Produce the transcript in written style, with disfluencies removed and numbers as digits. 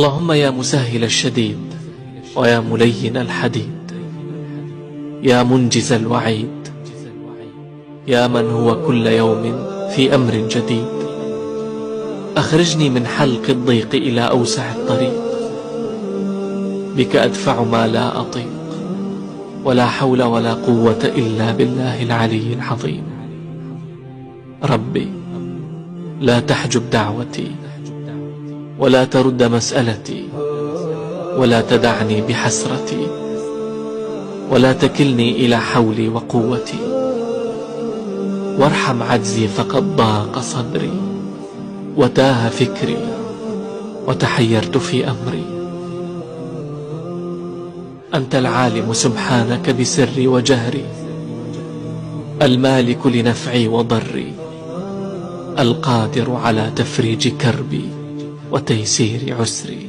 اللهم يا مسهل الشديد ويا ملين الحديد، يا منجز الوعيد، يا من هو كل يوم في أمر جديد، أخرجني من حلق الضيق إلى أوسع الطريق، بك أدفع ما لا أطيق، ولا حول ولا قوة إلا بالله العلي العظيم. ربي لا تحجب دعوتي، ولا ترد مسألتي، ولا تدعني بحسرتي، ولا تكلني إلى حولي وقوتي، وارحم عجزي فقد ضاق صدري، وتاه فكري، وتحيرت في أمري. أنت العالم سبحانك بسري وجهري، المالك لنفعي وضري، القادر على تفريج كربي وتيسير عسري.